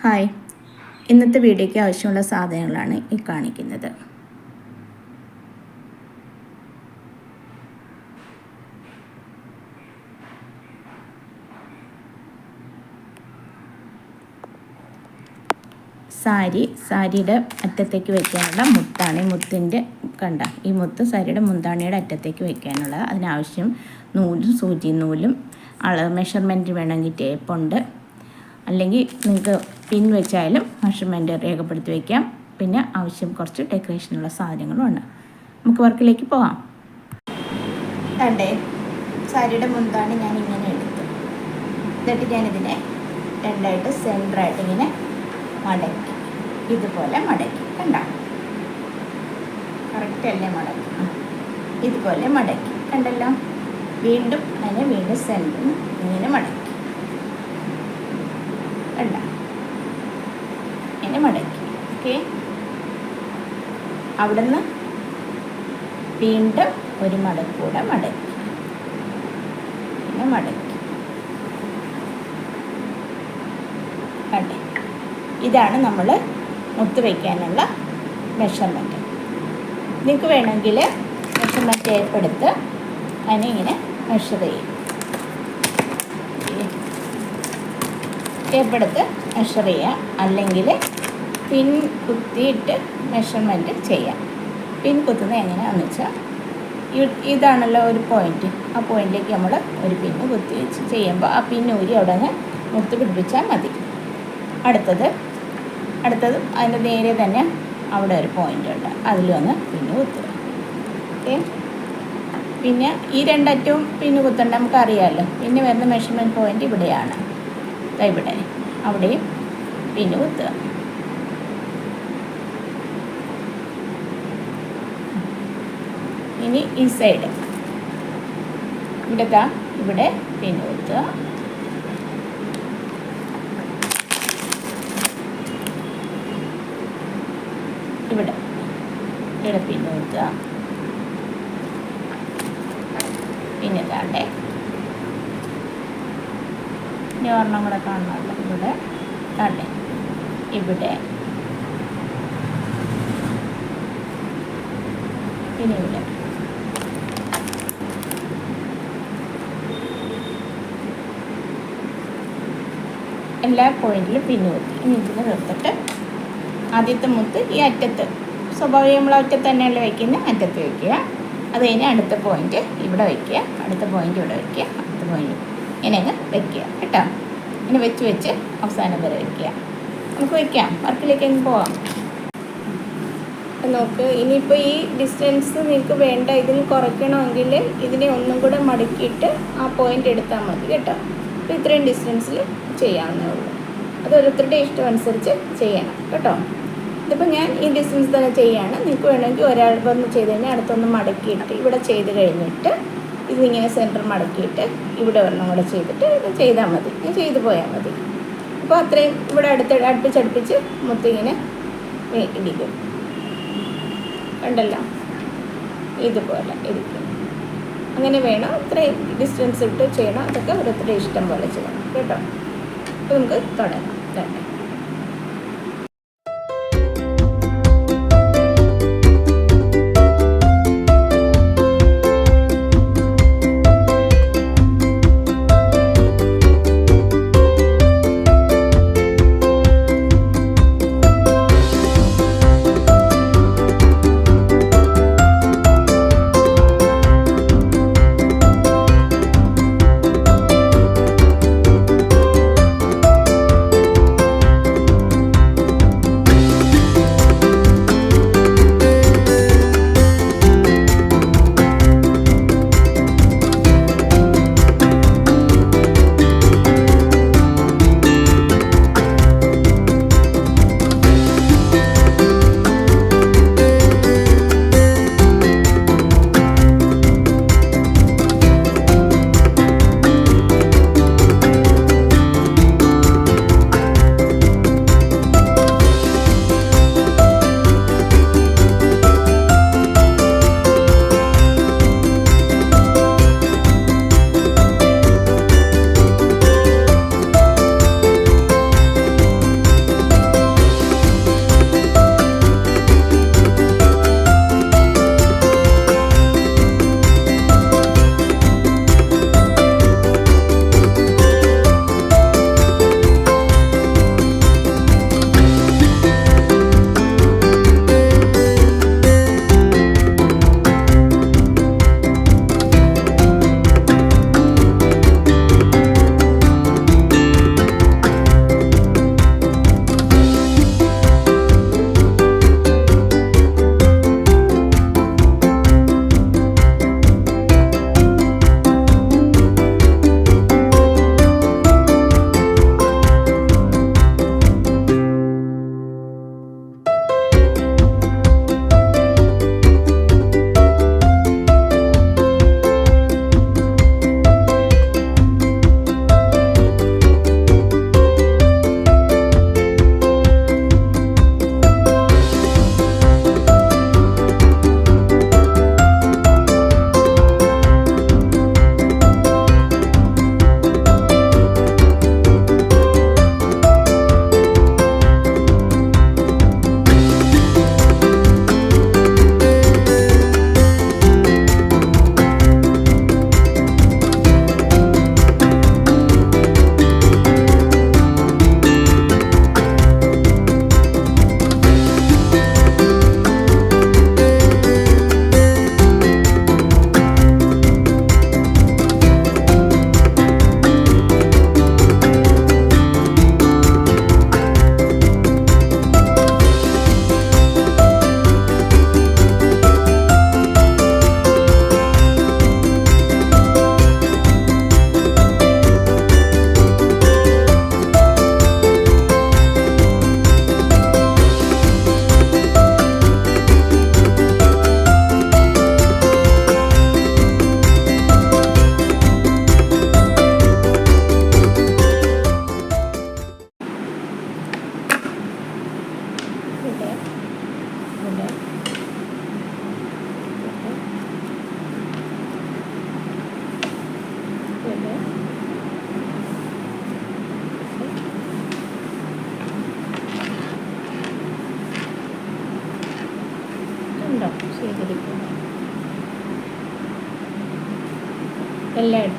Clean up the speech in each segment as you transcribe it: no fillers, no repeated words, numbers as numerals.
Hi, ഇന്നത്തെ വീഡിയോയ്ക്ക് ആവശ്യമുള്ള സാധനങ്ങളാണ് ഈ കാണിക്കുന്നത്. സാരിയുടെ അറ്റത്തേക്ക് വയ്ക്കാനുള്ള മുത്താണ്. ഈ മുത്തിൻ്റെ ഈ മുത്ത് സാരിയുടെ മുന്താണിയുടെ അറ്റത്തേക്ക് വയ്ക്കാനുള്ളത്. അതിനാവശ്യം നൂലും സൂചി നൂലും മെഷർമെൻറ്റ് വേണമെങ്കിൽ ടേപ്പുണ്ട്, അല്ലെങ്കിൽ നിങ്ങൾക്ക് പിൻ വെച്ചാലും മെഷർമെൻറ്റ് രേഖപ്പെടുത്തി വയ്ക്കാം. പിന്നെ ആവശ്യം കുറച്ച് ഡെക്കറേഷനുള്ള സാധനങ്ങളുമുണ്ട്. നമുക്ക് വർക്കിലേക്ക് പോകാം. കണ്ടേ, സാരിയുടെ മുന്താണി ഞാൻ ഇങ്ങനെ എടുത്തു. എന്നിട്ട് ഞാനിതിനെ രണ്ടായിട്ട് സെൻറ്ററായിട്ട് ഇങ്ങനെ മടക്കി, ഇതുപോലെ മടക്കി. കണ്ട, കറക്റ്റല്ലേ മടക്കി? ഇതുപോലെ മടക്കി, കണ്ടല്ലോ. വീണ്ടും സെൻറ്ററിൽ ഇങ്ങനെ മടക്കി, കണ്ട, ഇങ്ങനെ മടക്കി. ഓക്കെ, അവിടുന്ന് വീണ്ടും ഒരു മടക്കൂടെ മടക്കി, പിന്നെ മടക്കി. കണ്ടേ, ഇതാണ് നമ്മൾ മുത്ത് വയ്ക്കാനുള്ള മെഷർമെൻറ്റ്. നിങ്ങൾക്ക് വേണമെങ്കിൽ മെഷർമെൻറ്റ് ടേപ്പ് എടുത്ത് അതിനെ ഇങ്ങനെ മെഷർ ചെയ്യും. ടേപ്പ് എടുത്ത് മെഷർ ചെയ്യാം, അല്ലെങ്കിൽ പിൻ കുത്തിയിട്ട് മെഷർമെൻറ്റ് ചെയ്യാം. പിൻ കുത്തുന്നത് എങ്ങനെയാണെന്ന് വെച്ചാൽ, ഇതാണല്ലോ ഒരു പോയിൻ്റ്. ആ പോയിൻറ്റിലേക്ക് നമ്മൾ ഒരു പിന്ന് കുത്തി വെച്ച് ചെയ്യുമ്പോൾ ആ പിന്ന് ഊരി അവിടെ നിന്ന് മുത്ത് പിടിപ്പിച്ചാൽ മതി. അടുത്തത് അതിൻ്റെ നേരെ തന്നെ അവിടെ ഒരു പോയിൻ്റ് ഉണ്ട്, അതിൽ വന്ന് പിന്ന് കുത്തുക. ഓക്കെ, പിന്നെ ഈ രണ്ടറ്റവും പിന്ന് കുത്തേണ്ട നമുക്കറിയാമല്ലോ. പിന്നെ വരുന്ന മെഷർമെൻറ്റ് പോയിൻ്റ് ഇവിടെയാണ്, ഇവിടെ അവിടെയും പിന്ന് കുത്തുക. ഇനി ഈ സൈഡ് ഇവിടെ പിന്ന് കുത്തുക. ഇവിടെ പിന്ന് കുത്തുക. പിന്നെ താണ്ടേ ഇനി ഒരെണ്ണം കൂടെ കാണണമല്ലോ. ഇവിടെ താണ്ടേ, ഇവിടെ പിന്നെ ഇവിടെ എല്ലാ പോയിന്റിലും പിന്ന് കുത്തി. ഇനി ഇതിന് നിർത്തിട്ട് ആദ്യത്തെ മുത്ത് ഈ അറ്റത്ത്, സ്വാഭാവികം നമ്മൾ അറ്റത്ത് തന്നെയല്ലേ വയ്ക്കുന്നത്, അറ്റത്ത് വയ്ക്കുക. അത് കഴിഞ്ഞ് അടുത്ത പോയിന്റ് ഇവിടെ വയ്ക്കുക, അടുത്ത പോയിന്റ് ഇവിടെ വയ്ക്കുക, അടുത്ത പോയിന്റ് ഇങ്ങനെ അങ്ങ് വയ്ക്കുക കേട്ടോ. ഇങ്ങനെ വെച്ച് അവസാനം വരെ വയ്ക്കുക. നമുക്ക് വയ്ക്കാം, വർക്കിലേക്ക് അങ്ങ് പോവാം. നോക്ക്, ഇനിയിപ്പോൾ ഈ ഡിസ്റ്റൻസ് നിങ്ങൾക്ക് വേണ്ട, ഇതിന് കുറയ്ക്കണമെങ്കിൽ ഇതിനെ ഒന്നും കൂടെ മടക്കിയിട്ട് ആ പോയിന്റ് എടുത്താൽ മതി കേട്ടോ. അപ്പോൾ ഇത്രയും ഡിസ്റ്റൻസിൽ ചെയ്യാവുന്നേ ഉള്ളൂ. അത് ഓരോരുത്തരുടെ ഇഷ്ടം അനുസരിച്ച് ചെയ്യണം കേട്ടോ. ഇതിപ്പോൾ ഞാൻ ഈ ഡിസ്റ്റൻസ് തന്നെ ചെയ്യുകയാണ്. നിങ്ങൾക്ക് വേണമെങ്കിൽ ഒരാൾ വന്ന് ചെയ്ത് കഴിഞ്ഞാൽ അടുത്തൊന്ന് മടക്കിയിട്ട് ഇവിടെ ചെയ്ത് കഴിഞ്ഞിട്ട് ഇതിങ്ങനെ സെൻറ്റർ മടക്കിയിട്ട് ഇവിടെ ഒരെണ്ണം കൂടെ ചെയ്തിട്ട് ഇത് ചെയ്താൽ മതി, ചെയ്തു പോയാൽ മതി. അപ്പോൾ അത്രയും ഇവിടെ അടുപ്പിച്ചടുപ്പിച്ച് മുത്തിങ്ങനെ ഇടിക്കും. കണ്ടല്ലോ, ഇതുപോലെ ഇരിക്കും. അങ്ങനെ വേണം, ഇത്രയും ഡിസ്റ്റൻസ് ഇട്ട് ചെയ്യണം. അതൊക്കെ ഓരോരുത്തരുടെ ഇഷ്ടം പോലെ ചെയ്യണം കേട്ടോ. അപ്പോൾ നമുക്ക് തുടങ്ങാം. തന്നെ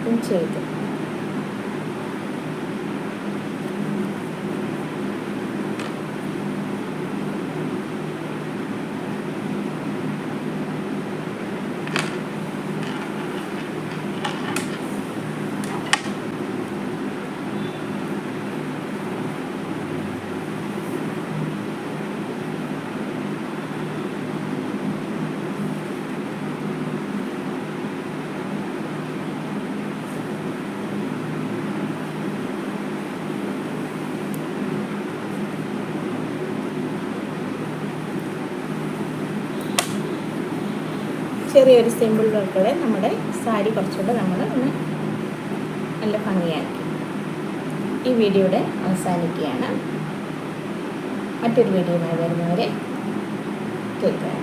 വർക്കും ചെയ്തു. ചെറിയൊരു സിമ്പിൾ വർക്കോടെ നമ്മുടെ സാരി കുറച്ചുകൂടെ നമ്മൾ ഒന്ന് നല്ല ഭംഗിയാക്കി. ഈ വീഡിയോയുടെ അവസാനിക്കുകയാണ്. മറ്റൊരു വീഡിയോയുമായി വരുന്നവരെ ടേക്ക് കെയർ.